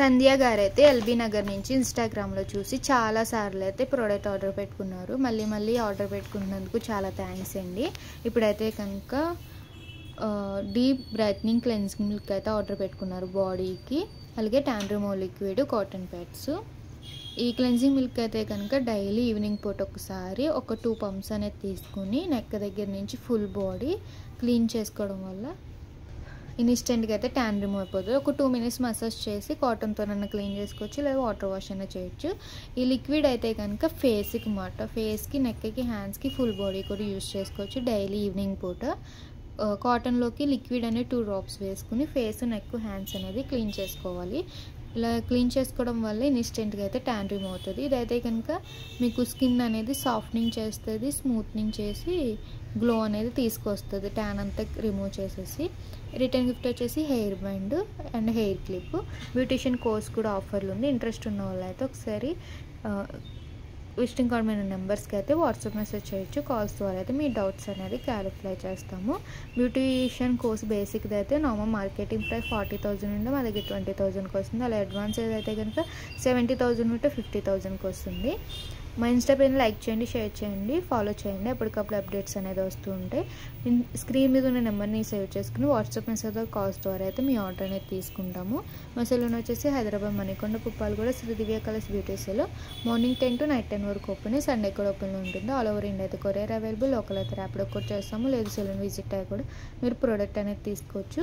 సంధ్య గారైతే LB Nagar నుంచి ఇన్స్టాగ్రామ్లో చూసి చాలా సార్లు అయితే ప్రోడక్ట్ ఆర్డర్ పెట్టుకున్నారు. మళ్ళీ ఆర్డర్ పెట్టుకున్నందుకు చాలా థ్యాంక్స్ అండి. ఇప్పుడైతే కనుక డీప్ బ్రైట్నింగ్ క్లెన్సింగ్ మిల్క్ అయితే ఆర్డర్ పెట్టుకున్నారు బాడీకి. అలాగే tan removal liquid, cotton pods. ఈ క్లెన్సింగ్ మిల్క్ అయితే కనుక డైలీ ఈవినింగ్ పూట ఒకసారి ఒక 2 పంప్స్ అనేది తీసుకుని నెక్ దగ్గర నుంచి ఫుల్ బాడీ క్లీన్ చేసుకోవడం వల్ల ఇన్స్టెంట్గా అయితే ట్యాన్ రిమూవ్ అయిపోతుంది. ఒక 2 మినిట్స్ మసాజ్ చేసి కాటన్తోనైనా క్లీన్ చేసుకోవచ్చు, లేదా వాటర్ వాష్ అయినా చేయొచ్చు. ఈ లిక్విడ్ అయితే కనుక ఫేస్కి ఫేస్కి, నెక్కి, హ్యాండ్స్కి, ఫుల్ బాడీ కూడా యూజ్ చేసుకోవచ్చు డైలీ ఈవినింగ్ పూట. కాటన్లోకి లిక్విడ్ అనేది 2 డ్రాప్స్ వేసుకుని ఫేస్, నెక్, హ్యాండ్స్ అనేది క్లీన్ చేసుకోవాలి. ఇలా క్లీన్ చేసుకోవడం వల్ల ఇన్స్టెంట్గా అయితే ట్యాన్ రిమూవ్ అవుతుంది. ఇదైతే కనుక మీకు స్కిన్ అనేది సాఫ్ట్నింగ్ చేస్తుంది, స్మూత్నింగ్ చేసి గ్లో అనేది తీసుకొస్తుంది, ట్యాన్ అంతా రిమూవ్ చేసేసి. రిటర్న్ గిఫ్ట్ వచ్చేసి hair band and hair clip. Beautician course కూడా ఆఫర్లు ఉంది. ఇంట్రెస్ట్ ఉన్న వాళ్ళు అయితే ఒకసారి విజిటింగ్ కార్డ్ మీద నెంబర్స్కి అయితే వాట్సాప్ మెసేజ్ చేయొచ్చు. కాల్స్ ద్వారా అయితే మీ డౌట్స్ అనేది క్లారిఫై చేస్తాము. బ్యూటిషియన్ కోర్స్ బేసిక్ది అయితే నార్మల్ మార్కెటింగ్ ప్రైస్ 40,000 ఉంటే మా దగ్గర 20,000కి వస్తుంది. అలా అడ్వాన్స్ అయితే కనుక 70,000 ఉంటే 50,000కి వస్తుంది. మా ఇన్స్టా పేజ్ని లైక్ చేయండి, షేర్ చేయండి, ఫాలో చేయండి. ఎప్పటికప్పుడు అప్డేట్స్ అనేది వస్తూ ఉంటాయి. స్క్రీన్ మీద ఉన్న నెంబర్ని సేవ్ చేసుకుని వాట్సాప్ మెసేజ్ కాల్స్ ద్వారా అయితే మీ ఆర్డర్ అనేది తీసుకుంటాము. మా సెలూన్ వచ్చేసి Hyderabad Manikonda, Puppalaguda, Sri Divya colours beauty salon. Morning 10 to night 10 వరకు ఓపెన్, సండే కూడా ఓపెన్లో ఉంటుంది. ఆల్ ఓవర్ ఇండియా అయితే కొరియర్ అవైలబుల్. లోకల్ అయితే ర్యాపిడో కూడా చేస్తాము. లేదు సెలూన్ విజిట్ అయ్యి కూడా మీరు ప్రోడక్ట్ అనేది తీసుకోవచ్చు.